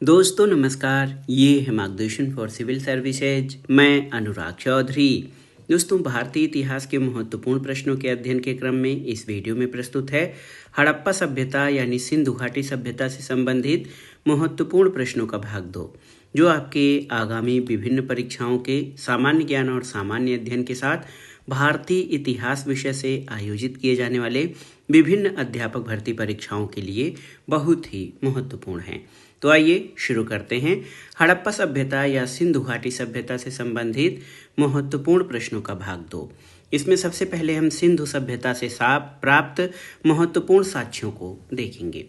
दोस्तों नमस्कार, ये है मार्गदर्शन फॉर सिविल सर्विसेज। मैं अनुराग चौधरी। दोस्तों, भारतीय इतिहास के महत्वपूर्ण प्रश्नों के अध्ययन के क्रम में इस वीडियो में प्रस्तुत है हड़प्पा सभ्यता यानी सिंधु घाटी सभ्यता से संबंधित महत्वपूर्ण प्रश्नों का भाग 2, जो आपके आगामी विभिन्न परीक्षाओं के सामान्य ज्ञान और सामान्य अध्ययन के साथ भारतीय इतिहास विषय से आयोजित किए जाने वाले विभिन्न अध्यापक भर्ती परीक्षाओं के लिए बहुत ही महत्वपूर्ण हैं। तो आइए शुरू करते हैं हड़प्पा सभ्यता या सिंधु घाटी सभ्यता से संबंधित महत्वपूर्ण प्रश्नों का भाग 2। इसमें सबसे पहले हम सिंधु सभ्यता से प्राप्त महत्वपूर्ण साक्ष्यों को देखेंगे।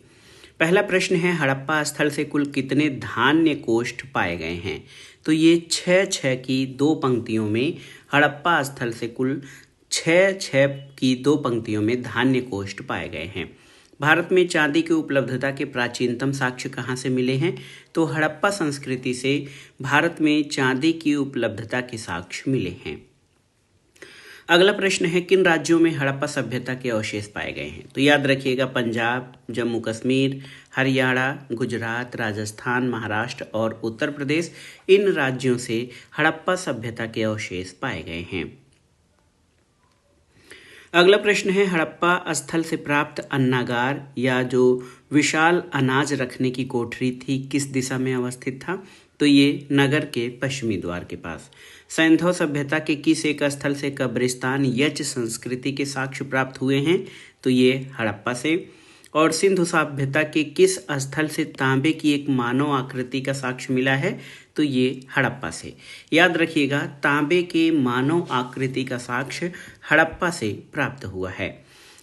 पहला प्रश्न है, हड़प्पा स्थल से कुल कितने धान्य कोष्ठ पाए गए हैं? तो ये 6 की 2 पंक्तियों में हड़प्पा स्थल से कुल 6 की 2 पंक्तियों में धान्य कोष्ठ पाए गए हैं। भारत में चांदी की उपलब्धता के प्राचीनतम साक्ष्य कहाँ से मिले हैं? तो हड़प्पा संस्कृति से भारत में चांदी की उपलब्धता के साक्ष्य मिले हैं। अगला प्रश्न है, किन राज्यों में हड़प्पा सभ्यता के अवशेष पाए गए हैं? तो याद रखिएगा, पंजाब, जम्मू कश्मीर, हरियाणा, गुजरात, राजस्थान, महाराष्ट्र और उत्तर प्रदेश, इन राज्यों से हड़प्पा सभ्यता के अवशेष पाए गए हैं। अगला प्रश्न है, हड़प्पा स्थल से प्राप्त अन्नागार या जो विशाल अनाज रखने की कोठरी थी किस दिशा में अवस्थित था? तो ये नगर के पश्चिमी द्वार के पास। सैंधव सभ्यता के किस एक स्थल से कब्रिस्तान यच संस्कृति के साक्ष्य प्राप्त हुए हैं? तो ये हड़प्पा से। और सिंधु सभ्यता के किस स्थल से तांबे की एक मानव आकृति का साक्ष्य मिला है? तो ये हड़प्पा से। याद रखिएगा, तांबे के मानव आकृति का साक्ष्य हड़प्पा से प्राप्त हुआ है।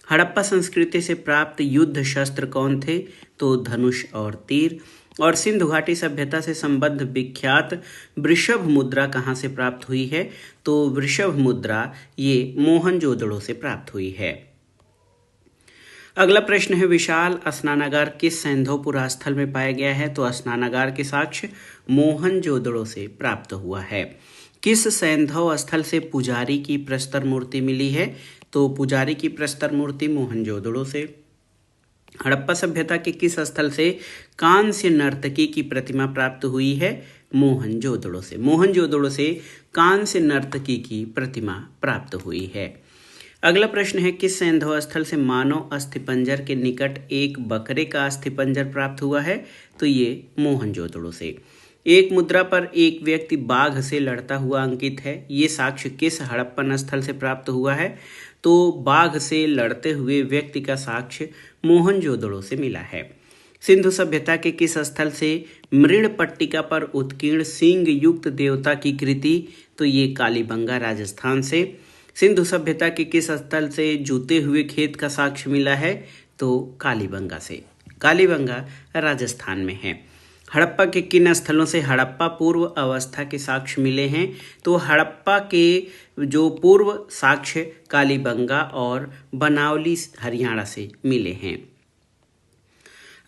हड़प्पा संस्कृति से प्राप्त युद्ध शस्त्र कौन थे? तो धनुष और तीर। और सिंधु घाटी सभ्यता से संबद्ध विख्यात वृषभ मुद्रा कहाँ से प्राप्त हुई है? तो वृषभ मुद्रा ये मोहनजोदड़ो से प्राप्त हुई है। अगला प्रश्न है, विशाल स्नानागार किस सैंधव स्थल में पाया गया है? तो स्नानागार के साक्ष्य मोहनजोदड़ो से प्राप्त हुआ है। किस सैंधव स्थल से पुजारी की प्रस्तर मूर्ति मिली है? तो पुजारी की प्रस्तर मूर्ति मोहनजोदड़ो से। हड़प्पा सभ्यता के किस स्थल से कांस्य नर्तकी की प्रतिमा प्राप्त हुई है? मोहनजोदड़ो से। मोहनजोदड़ो से कांस्य नर्तकी की प्रतिमा प्राप्त हुई है। अगला प्रश्न है, किस सैंधव स्थल से मानव अस्थिपंजर के निकट एक बकरे का अस्थिपंजर प्राप्त हुआ है? तो ये मोहनजोदड़ो से। एक मुद्रा पर एक व्यक्ति बाघ से लड़ता हुआ अंकित है, ये साक्ष्य किस हड़प्पन स्थल से प्राप्त हुआ है? तो बाघ से लड़ते हुए व्यक्ति का साक्ष्य मोहनजोदड़ो से मिला है। सिंधु सभ्यता के किस स्थल से मृण पट्टिका पर उत्कीर्ण सिंह युक्त देवता की कृति? तो ये कालीबंगा राजस्थान से। सिंधु सभ्यता के किस स्थल से जूते हुए खेत का साक्ष्य मिला है? तो कालीबंगा से। कालीबंगा राजस्थान में है। हड़प्पा के किन स्थलों से हड़प्पा पूर्व अवस्था के साक्ष्य मिले हैं? तो हड़प्पा के जो पूर्व साक्ष्य कालीबंगा और बनावली हरियाणा से मिले हैं।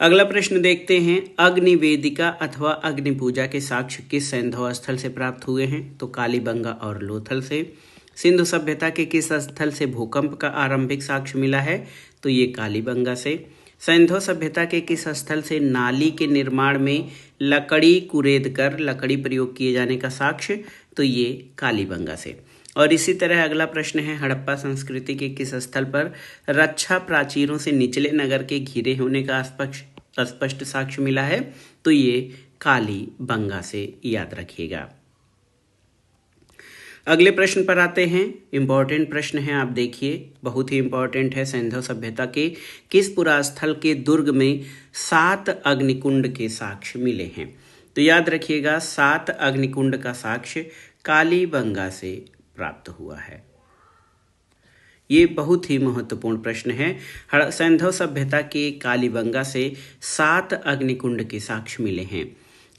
अगला प्रश्न देखते हैं, अग्निवेदिका अथवा अग्नि पूजा के साक्ष्य किस सैंधव स्थल से प्राप्त हुए हैं? तो कालीबंगा और लोथल से। सिंधु सभ्यता के किस स्थल से भूकंप का आरंभिक साक्ष्य मिला है? तो ये कालीबंगा से। सैंधव सभ्यता के किस स्थल से नाली के निर्माण में लकड़ी कुरेद कर लकड़ी प्रयोग किए जाने का साक्ष्य? तो ये कालीबंगा से। और इसी तरह अगला प्रश्न है, हड़प्पा संस्कृति के किस स्थल पर रक्षा प्राचीरों से निचले नगर के घिरे होने का स्पष्ट साक्ष्य मिला है? तो ये कालीबंगा से। याद रखिएगा। अगले प्रश्न पर आते हैं। इंपॉर्टेंट प्रश्न है, आप देखिए, बहुत ही इंपॉर्टेंट है। सैंधव सभ्यता के किस पुरास्थल के दुर्ग में 7 अग्निकुंड के साक्ष्य मिले हैं? तो याद रखिएगा, 7 अग्निकुंड का साक्ष्य कालीबंगा से प्राप्त हुआ है। ये बहुत ही महत्वपूर्ण प्रश्न है। सैंधव सभ्यता के कालीबंगा से 7 अग्निकुंड के साक्ष्य मिले हैं।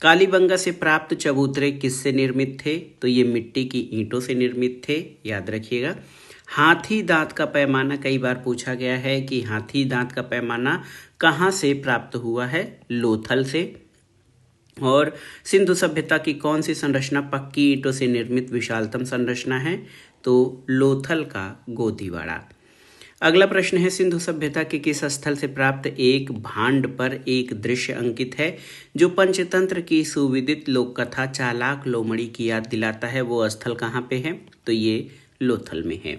कालीबंगा से प्राप्त चबूतरे किससे निर्मित थे? तो ये मिट्टी की ईंटों से निर्मित थे। याद रखिएगा। हाथी दांत का पैमाना कई बार पूछा गया है कि हाथी दांत का पैमाना कहाँ से प्राप्त हुआ है? लोथल से। और सिंधु सभ्यता की कौन सी संरचना पक्की ईंटों से निर्मित विशालतम संरचना है? तो लोथल का गोदीवाड़ा। अगला प्रश्न है, सिंधु सभ्यता के किस स्थल से प्राप्त एक भांड पर एक दृश्य अंकित है जो पंचतंत्र की सुविदित लोककथा चालाक लोमड़ी की याद दिलाता है? वो स्थल कहाँ पे है? तो ये लोथल में है।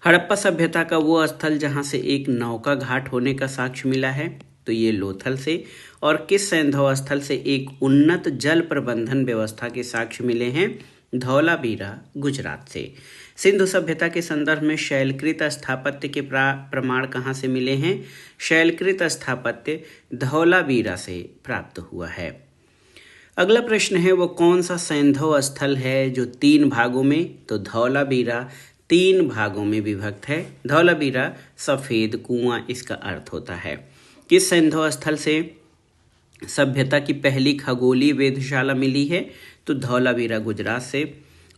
हड़प्पा सभ्यता का वो स्थल जहाँ से एक नौका घाट होने का साक्ष्य मिला है? तो ये लोथल से। और किस सैंधव स्थल से एक उन्नत जल प्रबंधन व्यवस्था के साक्ष्य मिले हैं? धौलावीरा, गुजरात से। सिंधु सभ्यता के संदर्भ में शैलकृत स्थापत्य के प्रमाण कहाँ से मिले हैं? शैलकृत स्थापत्य धौलावीरा से प्राप्त हुआ है। अगला प्रश्न है, वो कौन सा सैंधव स्थल है जो 3 भागों में? तो धौलावीरा 3 भागों में विभक्त है। धौलावीरा सफेद कुआं इसका अर्थ होता है। किस सैंधव स्थल से सभ्यता की पहली खगोलीय वेधशाला मिली है? तो धौलावीरा, गुजरात से।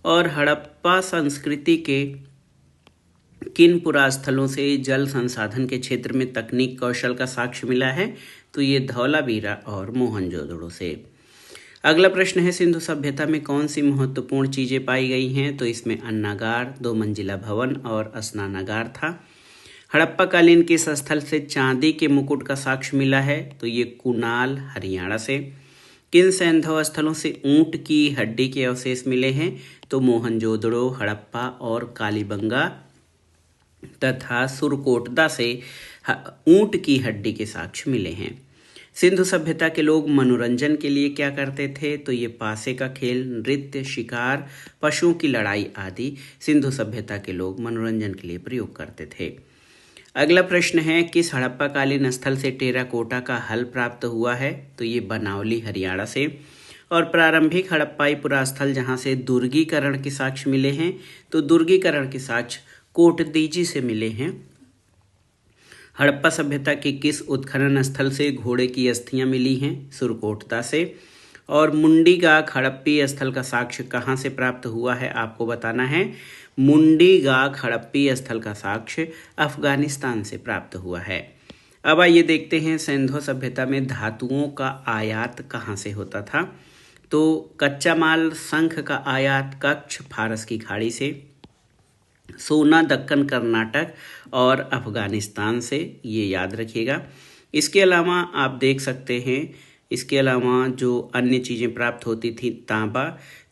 और हड़प्पा संस्कृति के किन पुरास्थलों से जल संसाधन के क्षेत्र में तकनीक कौशल का साक्ष्य मिला है? तो ये धौलावीरा और मोहनजोदड़ो से। अगला प्रश्न है, सिंधु सभ्यता में कौन सी महत्वपूर्ण चीजें पाई गई हैं? तो इसमें अन्नागार, 2 मंजिला भवन और स्नानागार था। हड़प्पा कालीन किस स्थल से चांदी के मुकुट का साक्ष्य मिला है? तो ये कुनाल, हरियाणा से। किन सैंधव स्थलों से ऊंट की हड्डी के अवशेष मिले हैं? तो मोहनजोदड़ो, हड़प्पा और कालीबंगा तथा सुरकोटदा से ऊंट की हड्डी के साक्ष्य मिले हैं। सिंधु सभ्यता के लोग मनोरंजन के लिए क्या करते थे? तो ये पासे का खेल, नृत्य, शिकार, पशुओं की लड़ाई आदि सिंधु सभ्यता के लोग मनोरंजन के लिए प्रयोग करते थे। अगला प्रश्न है, किस हड़प्पा कालीन स्थल से टेराकोटा का हल प्राप्त हुआ है? तो ये बनावली, हरियाणा से। और प्रारंभिक हड़प्पाई पुरास्थल जहाँ से दुर्गीकरण के साक्ष्य मिले हैं? तो दुर्गीकरण के साक्ष्य कोटदीजी से मिले हैं। हड़प्पा सभ्यता के किस उत्खनन स्थल से घोड़े की अस्थियां मिली हैं? सुरकोटदा से। और मुंडीगाग हड़प्पी स्थल का साक्ष्य कहाँ से प्राप्त हुआ है? आपको बताना है। मुंडीगाग हड़प्पी स्थल का साक्ष्य अफगानिस्तान से प्राप्त हुआ है। अब आइए देखते हैं, सिंधु सभ्यता में धातुओं का आयात कहाँ से होता था? तो कच्चा माल शंख का आयात कच्छ, फारस की खाड़ी से। सोना दक्कन, कर्नाटक और अफगानिस्तान से, ये याद रखिएगा। इसके अलावा आप देख सकते हैं, इसके अलावा जो अन्य चीज़ें प्राप्त होती थी,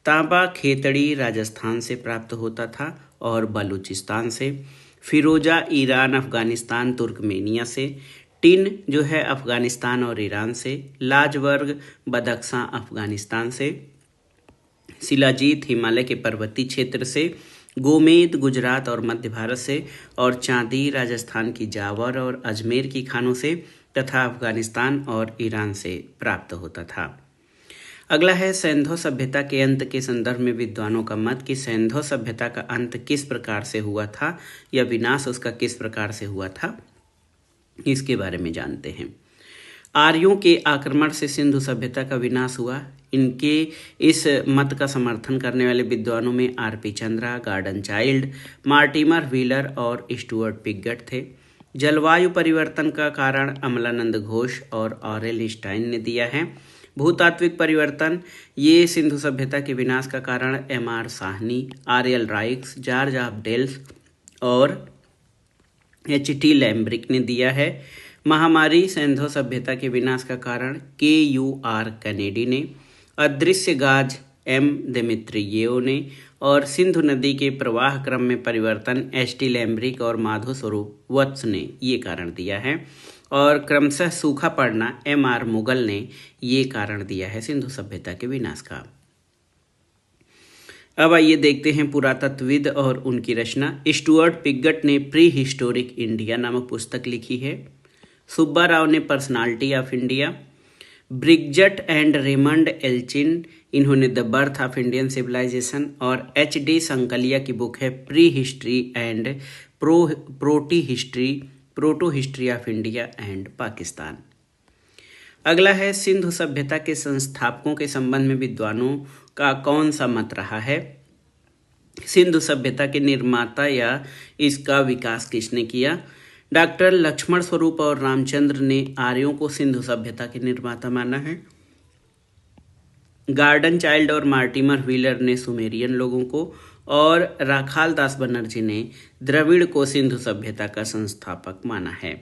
तांबा खेतड़ी राजस्थान से प्राप्त होता था और बलूचिस्तान से। फिरोजा ईरान, अफगानिस्तान, तुर्कमेनिया से। टिन जो है अफगानिस्तान और ईरान से। लाजवर्ग बदख्शां अफगानिस्तान से। शिलाजीत हिमालय के पर्वतीय क्षेत्र से। गोमेद गुजरात और मध्य भारत से। और चांदी राजस्थान की जावर और अजमेर की खानों से तथा अफगानिस्तान और ईरान से प्राप्त होता था। अगला है, सिंधु सभ्यता के अंत के संदर्भ में विद्वानों का मत कि सिंधु सभ्यता का अंत किस प्रकार से हुआ था या विनाश उसका किस प्रकार से हुआ था, इसके बारे में जानते हैं। आर्यों के आक्रमण से सिंधु सभ्यता का विनाश हुआ। इनके इस मत का समर्थन करने वाले विद्वानों में RP. Chandra, garden child, Mortimer wheeler और स्टुअर्ट पिगट थे। जलवायु परिवर्तन का कारण अमलानंद घोष और ऑरेल स्टाइन ने दिया है। भूतात्विक परिवर्तन, ये सिंधु सभ्यता के विनाश का कारण M.R. Sahni, R.L. Raikes, George F Dales और H.T. लैम्ब्रिक ने दिया है। महामारी, सिंधु सभ्यता के विनाश का कारण K.U.R. कैनेडी ने। अदृश्य गाज, M. दिमित्रियेव ने। और सिंधु नदी के प्रवाह क्रम में परिवर्तन, H.T. लैम्ब्रिक और माधव स्वरूप वत्स ने ये कारण दिया है। और क्रमशः सूखा पड़ना, M.R. मुगल ने ये कारण दिया है सिंधु सभ्यता के विनाश का। अब आइए देखते हैं पुरातत्वविद और उनकी रचना। स्टुअर्ट पिगट ने प्री हिस्टोरिक इंडिया नामक पुस्तक लिखी है। सुब्बा राव ने personality of India. Bridget and Raymond Allchin, इन्होंने the birth of Indian civilisation. और H.D. संकलिया की बुक है prehistory and protohistory of India and Pakistan. अगला है, सिंधु सभ्यता के संस्थापकों के संबंध में विद्वानों का कौन सा मत रहा है? सिंधु सभ्यता के निर्माता या इसका विकास किसने किया? डॉक्टर लक्ष्मण स्वरूप और रामचंद्र ने आर्यों को सिंधु सभ्यता के निर्माता माना है। गार्डन चाइल्ड और मार्टिमर व्हीलर ने सुमेरियन लोगों को, और राखाल दास बनर्जी ने द्रविड़ को सिंधु सभ्यता का संस्थापक माना है।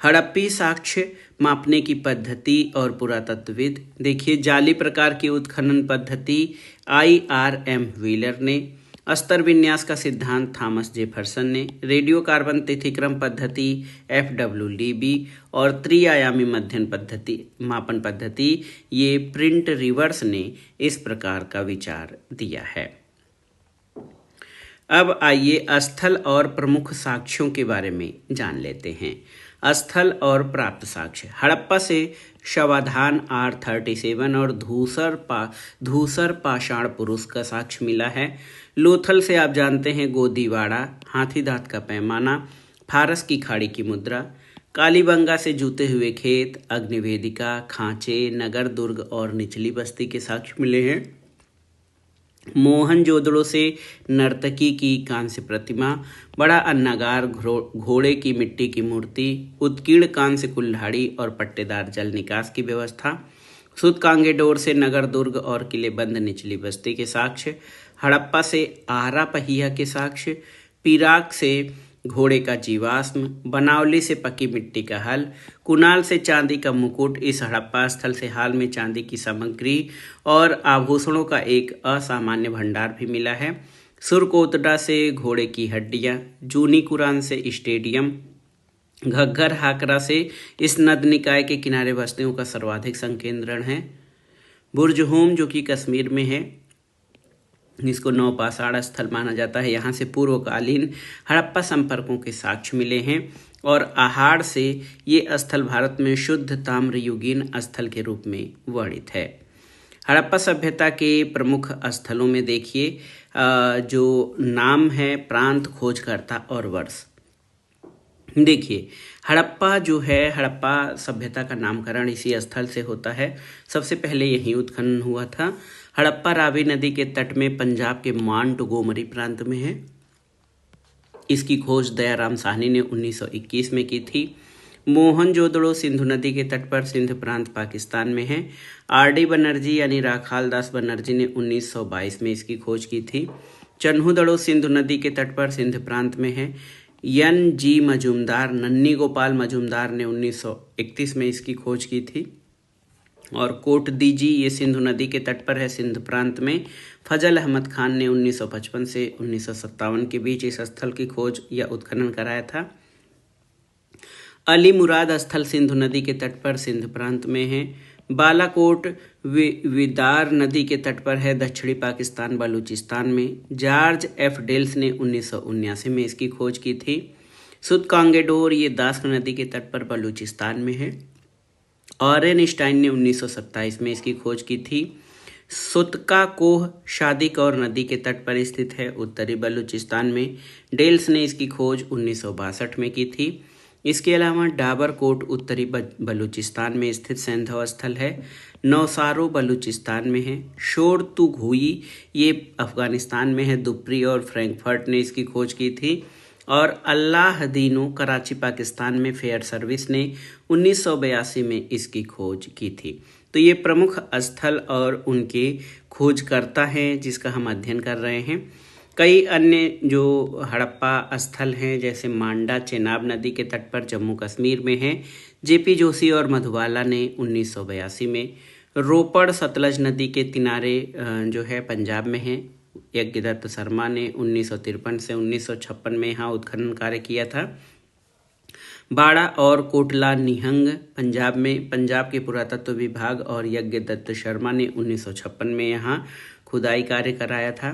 हड़प्पी साक्ष्य मापने की पद्धति और पुरातत्वविद। देखिए, जाली प्रकार की उत्खनन पद्धति IRM व्हीलर ने, अस्तर विन्यास का सिद्धांत थॉमस जेफरसन ने, रेडियो कार्बन तिथिक्रम पद्धति FW लीबी और त्रिआयामी मध्यन पद्धति मापन पद्धति ये प्रिंट रिवर्स ने इस प्रकार का विचार दिया है। अब आइए स्थल और प्रमुख साक्ष्यों के बारे में जान लेते हैं। स्थल और प्राप्त साक्ष्य। हड़प्पा से शवाधान R37 और धूसर पाषाण पुरुष का साक्ष्य मिला है। लोथल से आप जानते हैं गोदीवाड़ा, हाथी दांत का पैमाना, फारस की खाड़ी की मुद्रा। कालीबंगा से जूते हुए खेत, अग्निवेदिका, खांचे, नगर दुर्ग और निचली बस्ती के साक्ष्य मिले हैं। मोहनजोदड़ो से नर्तकी की कांस्य प्रतिमा, बड़ा अन्नागार, घोड़े की मिट्टी की मूर्ति, उत्कीर्ण कांस्य कुल्हाड़ी और पट्टेदार जल निकास की व्यवस्था। सुतकांगेडोर से नगर दुर्ग और किलेबंद निचली बस्ती के साक्ष्य। हड़प्पा से आहरा पहिया के साक्ष्य। पीराक से घोड़े का जीवाश्म, बनावली से पक्की मिट्टी का हल, कुनाल से चांदी का मुकुट, इस हड़प्पा स्थल से हाल में चांदी की सामग्री और आभूषणों का एक असामान्य भंडार भी मिला है। सुरकोतडा से घोड़े की हड्डियां, जूनी कुरान से स्टेडियम, घग्गर हाकरा से इस नद निकाय के किनारे बस्तियों का सर्वाधिक संकेंद्रण है। बुर्जहोम जो कि कश्मीर में है, इसको नौपाषाण स्थल माना जाता है। यहाँ से पूर्वकालीन हड़प्पा संपर्कों के साक्ष्य मिले हैं। और आहाड़ से ये स्थल भारत में शुद्ध ताम्रयुगीन स्थल के रूप में वर्णित है। हड़प्पा सभ्यता के प्रमुख स्थलों में देखिए जो नाम है, प्रांत, खोजकर्ता और वर्ष। देखिए, हड़प्पा जो है, हड़प्पा सभ्यता का नामकरण इसी स्थल से होता है। सबसे पहले यहीं उत्खनन हुआ था। हड़प्पा रावी नदी के तट में पंजाब के मोंटगोमरी प्रांत में है। इसकी खोज दयाराम साहनी ने 1921 में की थी। मोहनजोदड़ो सिंधु नदी के तट पर सिंध प्रांत पाकिस्तान में है। RD बनर्जी यानी राखाल दास बनर्जी ने 1922 में इसकी खोज की थी। चन्हूदड़ो सिंधु नदी के तट पर सिंध प्रांत में है। NG मजूमदार, नन्नी गोपाल मजूमदार ने 1931 में इसकी खोज की थी। और कोटदीजी ये सिंधु नदी के तट पर है, सिंध प्रांत में। फजल अहमद खान ने 1955 से 1957 के बीच इस स्थल की खोज या उत्खनन कराया था। अली मुराद स्थल सिंधु नदी के तट पर सिंध प्रांत में है। बालाकोट विदार नदी के तट पर है, दक्षिणी पाकिस्तान बलूचिस्तान में। जॉर्ज F डेल्स ने 1979 में इसकी खोज की थी। सुतकांगेडोर ये दास्क नदी के तट पर बलूचिस्तान में है। ऑरेनस्टाइन ने 1927 में इसकी खोज की थी। सुतका कोह शादीकौर नदी के तट पर स्थित है, उत्तरी बलूचिस्तान में। डेल्स ने इसकी खोज 1962 में की थी। इसके अलावा डाबरकोट उत्तरी बलूचिस्तान में स्थित सैंधव स्थल है, नौसारो बलूचिस्तान में है। शोरतुघुई ये अफगानिस्तान में है, दुप्री और फ्रैंकफर्ट ने इसकी खोज की थी। और अल्लाहदीनो कराची पाकिस्तान में फेयर सर्विस ने 1982 में इसकी खोज की थी। तो ये प्रमुख स्थल और उनके खोजकर्ता हैं जिसका हम अध्ययन कर रहे हैं। कई अन्य जो हड़प्पा स्थल हैं जैसे मांडा चेनाब नदी के तट पर जम्मू कश्मीर में है, JP जोशी और मधुबाला ने 1982 में। रोपड़ सतलज नदी के किनारे जो है पंजाब में है, यज्ञदत्त शर्मा ने 1953 से 1956 में यहाँ उत्खनन कार्य किया था। बाड़ा और कोटला निहंग पंजाब में, पंजाब के पुरातत्व विभाग और यज्ञदत्त शर्मा ने 1956 में यहाँ खुदाई कार्य कराया था।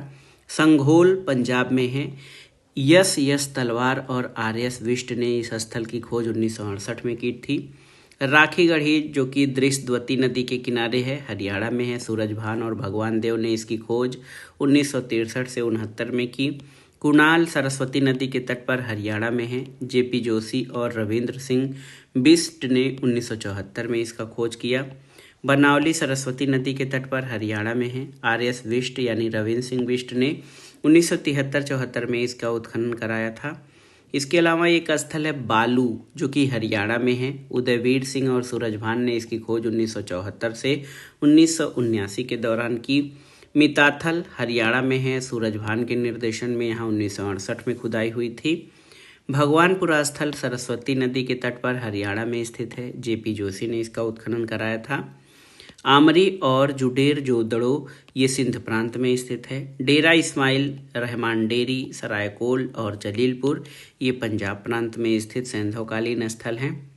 संघोल पंजाब में है। यस तलवार और RS विष्ट ने इस स्थल की खोज 1968 में की थी। राखीगढ़ी जो कि दृश्यवती नदी के किनारे है, हरियाणा में है, सूरजभान और भगवान देव ने इसकी खोज 1963 से 69 में की। कुणाल सरस्वती नदी के तट पर हरियाणा में है, JP जोशी और रविंद्र सिंह बिष्ट ने 1974 में इसका खोज किया। बनावली सरस्वती नदी के तट पर हरियाणा में है, RS विष्ट यानी रविंद्र सिंह बिष्ट ने 1973-74 में इसका उत्खनन कराया था। इसके अलावा एक स्थल है बालू जो कि हरियाणा में है, उदयवीर सिंह और सूरजभान ने इसकी खोज 1974 से 1979 के दौरान की। मिताथल हरियाणा में है, सूरजभान के निर्देशन में यहाँ 1968 में खुदाई हुई थी। भगवानपुरा स्थल सरस्वती नदी के तट पर हरियाणा में स्थित है, जेपी जोशी ने इसका उत्खनन कराया था। आमरी और जुडेर जोदड़ो ये सिंध प्रांत में स्थित है। डेरा इस्माइल रहमान डेरी, सरायकोल और जलीलपुर ये पंजाब प्रांत में स्थित सैंधवकालीन स्थल हैं।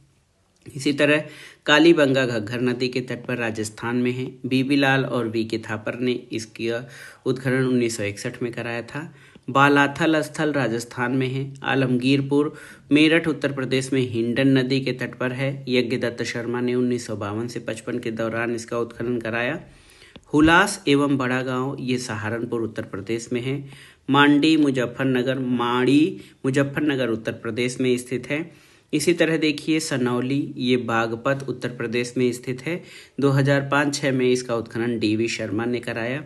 इसी तरह कालीबंगा घग्घर नदी के तट पर राजस्थान में है। बीबीलाल और वी के थापर ने इसका उत्खनन 1961 में कराया था। बालाथल स्थल राजस्थान में है। आलमगीरपुर मेरठ उत्तर प्रदेश में हिंडन नदी के तट पर है। यज्ञदत्त शर्मा ने 1952 से 55 के दौरान इसका उत्खनन कराया। हुलास एवं बड़ा गांव ये सहारनपुर उत्तर प्रदेश में है। माड़ी मुजफ्फरनगर उत्तर प्रदेश में स्थित है। इसी तरह देखिए सनौली ये बागपत उत्तर प्रदेश में स्थित है। 2005-06 में इसका उत्खनन डीवी शर्मा ने कराया।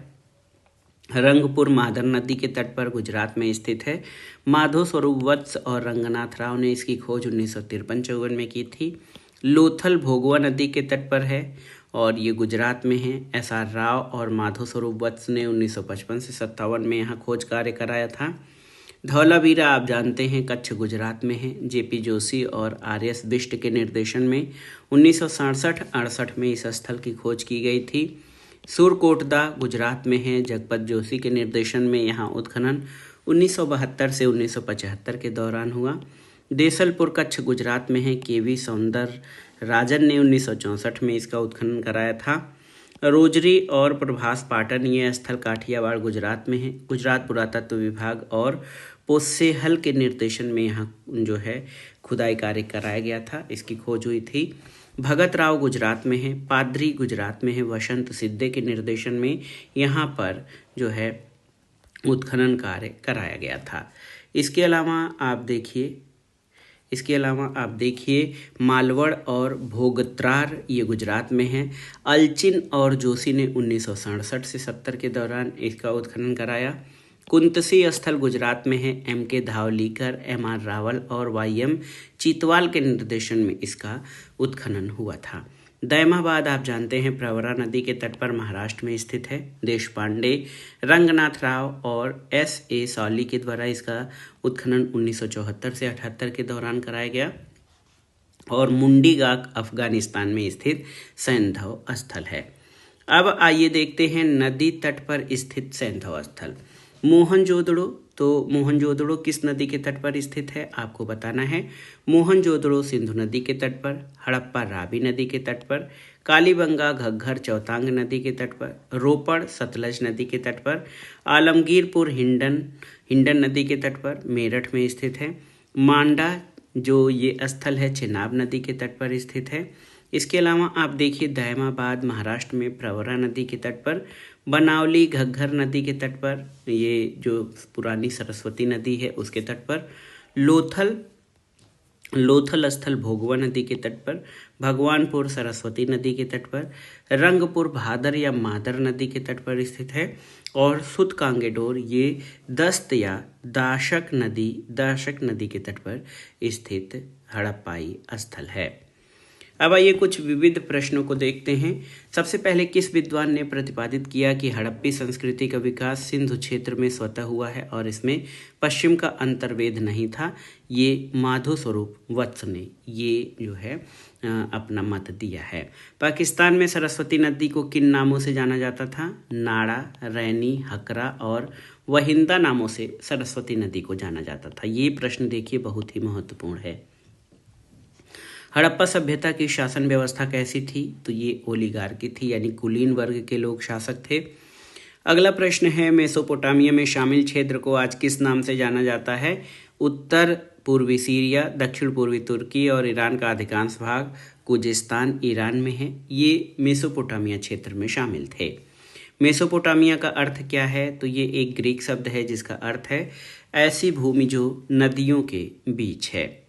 रंगपुर मादर नदी के तट पर गुजरात में स्थित है। माधो स्वरूप वत्स और रंगनाथ राव ने इसकी खोज 1953-54 में की थी। लोथल भोगवा नदी के तट पर है और ये गुजरात में है। SR राव और माधो स्वरूप वत्स ने 1955 से 57 में यहाँ खोज कार्य कराया था। धौलावीरा आप जानते हैं कच्छ गुजरात में है। जेपी जोशी और RS बिष्ट के निर्देशन में 1967-68 में इस स्थल की खोज की गई थी। सुरकोटदा गुजरात में है। जगपत जोशी के निर्देशन में यहाँ उत्खनन 1972 से 1975 के दौरान हुआ। देसलपुर कच्छ गुजरात में है। KV सौंदर राजन ने 1964 में इसका उत्खनन कराया था। रोजरी और प्रभास पाटन ये स्थल काठियावाड़ गुजरात में है। गुजरात पुरातत्व विभाग और पोसेहल के निर्देशन में यहाँ जो है खुदाई कार्य कराया गया था, इसकी खोज हुई थी। भगत राव गुजरात में है। पादरी गुजरात में है। वसंत सिद्धे के निर्देशन में यहाँ पर जो है उत्खनन कार्य कराया गया था। इसके अलावा आप देखिए मालवड़ और भोगत्रार ये गुजरात में है। अलचिन और जोशी ने 1967 से 70 के दौरान इसका उत्खनन कराया। कुंतसी स्थल गुजरात में है। MK धावलीकर, MR रावल और YM चीतवाल के निर्देशन में इसका उत्खनन हुआ था। दैमाबाद आप जानते हैं प्रवरा नदी के तट पर महाराष्ट्र में स्थित है। देश पांडे, रंगनाथ राव और SA सौली के द्वारा इसका उत्खनन 1974 से 78 के दौरान कराया गया। और मुंडीगाक अफगानिस्तान में स्थित सैंधव स्थल है। अब आइए देखते हैं नदी तट पर स्थित सैंधव स्थल। मोहनजोदड़ो, तो मोहनजोदड़ो किस नदी के तट पर स्थित है आपको बताना है। मोहनजोदड़ो सिंधु नदी के तट पर, हड़प्पा रावी नदी के तट पर, कालीबंगा घग्घर चौतांग नदी के तट पर, रोपड़ सतलज नदी के तट पर, आलमगीरपुर हिंडन नदी के तट पर मेरठ में स्थित है। मांडा जो ये स्थल है चेनाब नदी के तट पर स्थित है। इसके अलावा आप देखिए दैमाबाद महाराष्ट्र में प्रवरा नदी के तट पर, बनावली घग्घर नदी के तट पर, ये जो पुरानी सरस्वती नदी है उसके तट पर, लोथल स्थल भोगवा नदी के तट पर, भगवानपुर सरस्वती नदी के तट पर, रंगपुर भादर या मादर नदी के तट पर स्थित है। और सुत कांगेडोर ये दस्त या दाशक नदी के तट पर स्थित हड़प्पाई स्थल है। अब आइए कुछ विविध प्रश्नों को देखते हैं। सबसे पहले किस विद्वान ने प्रतिपादित किया कि हड़प्पी संस्कृति का विकास सिंधु क्षेत्र में स्वतः हुआ है और इसमें पश्चिम का अंतर्वेद नहीं था? ये माधो स्वरूप वत्स ने ये जो है अपना मत दिया है। पाकिस्तान में सरस्वती नदी को किन नामों से जाना जाता था? नाड़ा, रैनी, हकरा और वहिंदा नामों से सरस्वती नदी को जाना जाता था। ये प्रश्न देखिए बहुत ही महत्वपूर्ण है। हड़प्पा सभ्यता की शासन व्यवस्था कैसी थी? तो ये ओलिगार्की थी, यानी कुलीन वर्ग के लोग शासक थे। अगला प्रश्न है मेसोपोटामिया में शामिल क्षेत्र को आज किस नाम से जाना जाता है? उत्तर पूर्वी सीरिया, दक्षिण पूर्वी तुर्की और ईरान का अधिकांश भाग कुजिस्तान ईरान में है। ये मेसोपोटामिया क्षेत्र में शामिल थे। मेसोपोटामिया का अर्थ क्या है? तो ये एक ग्रीक शब्द है जिसका अर्थ है ऐसी भूमि जो नदियों के बीच है।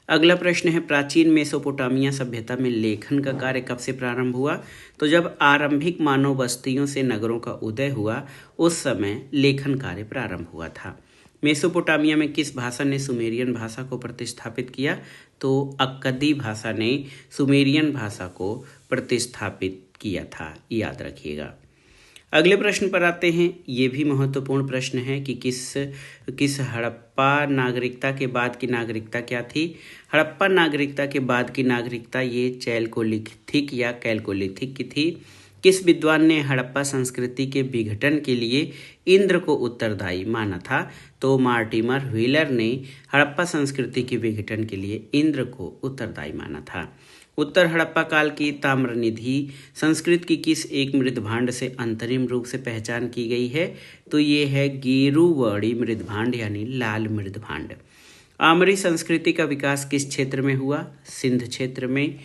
अगला प्रश्न है प्राचीन मेसोपोटामिया सभ्यता में लेखन का कार्य कब से प्रारंभ हुआ? तो जब आरंभिक मानव बस्तियों से नगरों का उदय हुआ उस समय लेखन कार्य प्रारंभ हुआ था। मेसोपोटामिया में किस भाषा ने सुमेरियन भाषा को प्रतिस्थापित किया? तो अक्कदी भाषा ने सुमेरियन भाषा को प्रतिस्थापित किया था, याद रखिएगा। अगले प्रश्न पर आते हैं। ये भी महत्वपूर्ण प्रश्न है कि किस हड़प्पा नागरिकता के बाद की नागरिकता क्या थी। हड़प्पा नागरिकता के बाद की नागरिकता ये चैल्कोलिथिक या कैल्कोलिथिक की थी। किस विद्वान ने हड़प्पा संस्कृति के विघटन के लिए इंद्र को उत्तरदायी माना था। तो मार्टिमर व्हीलर ने हड़प्पा संस्कृति के विघटन के लिए इंद्र को उत्तरदायी माना था। उत्तर हड़प्पा काल की ताम्रनिधि संस्कृत की किस एक मृदभांड से अंतरिम रूप से पहचान की गई है। तो ये है गेरुवर्णी मृदभांड यानी लाल मृदभांड। आमरी संस्कृति का विकास किस क्षेत्र में हुआ। सिंध क्षेत्र में।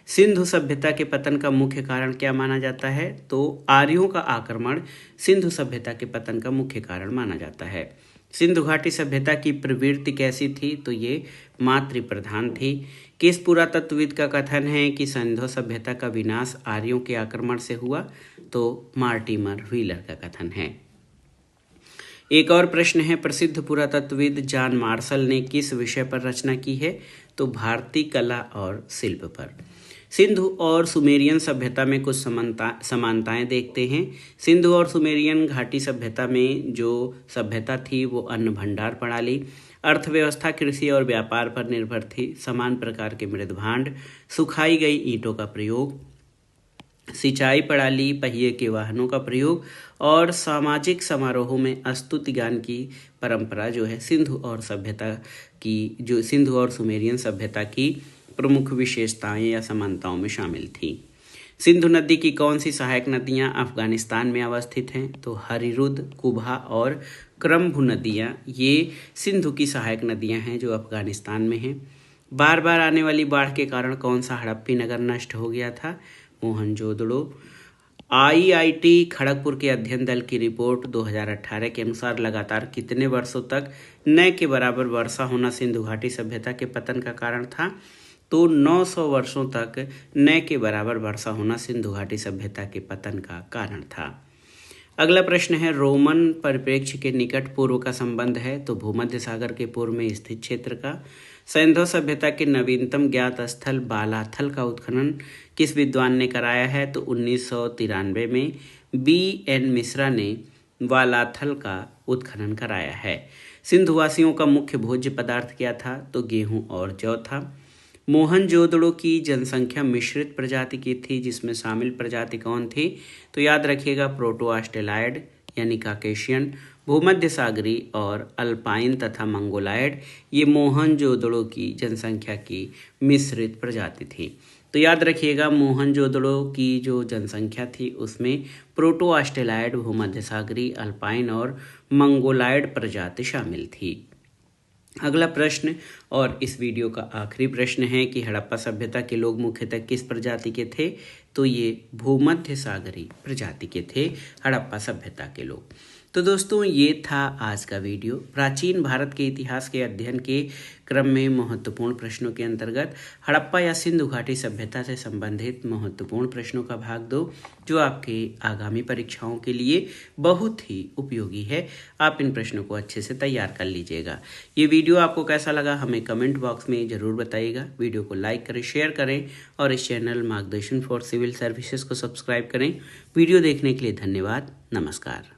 सिंधु सभ्यता के पतन का मुख्य कारण क्या माना जाता है। तो आर्यों का आक्रमण सिंधु सभ्यता के पतन का मुख्य कारण माना जाता है। सिंधु घाटी सभ्यता की प्रवृत्ति कैसी थी। तो ये मातृ प्रधान थी। किस पुरातत्वविद का कथन है कि सिंधु सभ्यता का विनाश आर्यों के आक्रमण से हुआ। तो मार्टिमर व्हीलर का कथन है। एक और प्रश्न है, प्रसिद्ध पुरातत्वविद जॉन मार्शल ने किस विषय पर रचना की है। तो भारतीय कला और शिल्प पर। सिंधु और सुमेरियन सभ्यता में कुछ समानताएं देखते हैं। सिंधु और सुमेरियन घाटी सभ्यता में जो सभ्यता थी वो अन्न भंडार प्रणाली, अर्थव्यवस्था, कृषि और व्यापार पर निर्भर थी। समान प्रकार के मृदभांड, सुखाई गई ईंटों का प्रयोग, सिंचाई प्रणाली, पहिए के वाहनों का प्रयोग और सामाजिक समारोहों में स्तुति गान की परंपरा जो है सिंधु और सुमेरियन सभ्यता की प्रमुख विशेषताएं या समानताओं में शामिल थी। सिंधु नदी की कौन सी सहायक नदियां अफगानिस्तान में अवस्थित हैं। तो हरिरुद, कुबा और क्रम्भु नदियां ये सिंधु की सहायक नदियां हैं जो अफगानिस्तान में हैं। बार बार आने वाली बाढ़ के कारण कौन सा हड़प्पी नगर नष्ट हो गया था। मोहनजोदड़ो। IIT खड़गपुर के अध्ययन दल की रिपोर्ट 2018 के अनुसार लगातार कितने वर्षों तक न के बराबर वर्षा होना सिंधु घाटी सभ्यता के पतन का कारण था। तो 900 वर्षों तक न के बराबर वर्षा होना सिंधु घाटी सभ्यता के पतन का कारण था। अगला प्रश्न है, रोमन परिप्रेक्ष्य के निकट पूर्व का संबंध है। तो भूमध्य सागर के पूर्व में स्थित क्षेत्र का। सिंधु सभ्यता के नवीनतम ज्ञात स्थल बालाथल का उत्खनन किस विद्वान ने कराया है। तो 1993 में BN मिश्रा ने बालाथल का उत्खनन कराया है। सिंधुवासियों का मुख्य भोज्य पदार्थ क्या था। तो गेहूं और जौ था। मोहनजोदड़ो की जनसंख्या मिश्रित प्रजाति की थी, जिसमें शामिल प्रजाति कौन थी। तो याद रखिएगा प्रोटो ऑस्ट्रेलाइड यानी काकेशियन, भूमध्य सागरी और अल्पाइन तथा मंगोलाइड ये मोहनजोदड़ो की जनसंख्या की मिश्रित प्रजाति थी। तो याद रखिएगा मोहनजोदड़ो की जो जनसंख्या थी उसमें प्रोटो ऑस्ट्रेलाइड, भूमध्य सागरी, अल्पाइन और मंगोलाइड प्रजाति शामिल थी। अगला प्रश्न और इस वीडियो का आखिरी प्रश्न है कि हड़प्पा सभ्यता के लोग मुख्यतः किस प्रजाति के थे। तो ये भूमध्य सागरी प्रजाति के थे हड़प्पा सभ्यता के लोग। तो दोस्तों ये था आज का वीडियो। प्राचीन भारत के इतिहास के अध्ययन के क्रम में महत्वपूर्ण प्रश्नों के अंतर्गत हड़प्पा या सिंधु घाटी सभ्यता से संबंधित महत्वपूर्ण प्रश्नों का भाग 2 जो आपके आगामी परीक्षाओं के लिए बहुत ही उपयोगी है। आप इन प्रश्नों को अच्छे से तैयार कर लीजिएगा। ये वीडियो आपको कैसा लगा हमें कमेंट बॉक्स में ज़रूर बताइएगा। वीडियो को लाइक करें, शेयर करें और इस चैनल मार्गदर्शन फॉर सिविल सर्विसेज को सब्सक्राइब करें। वीडियो देखने के लिए धन्यवाद। नमस्कार।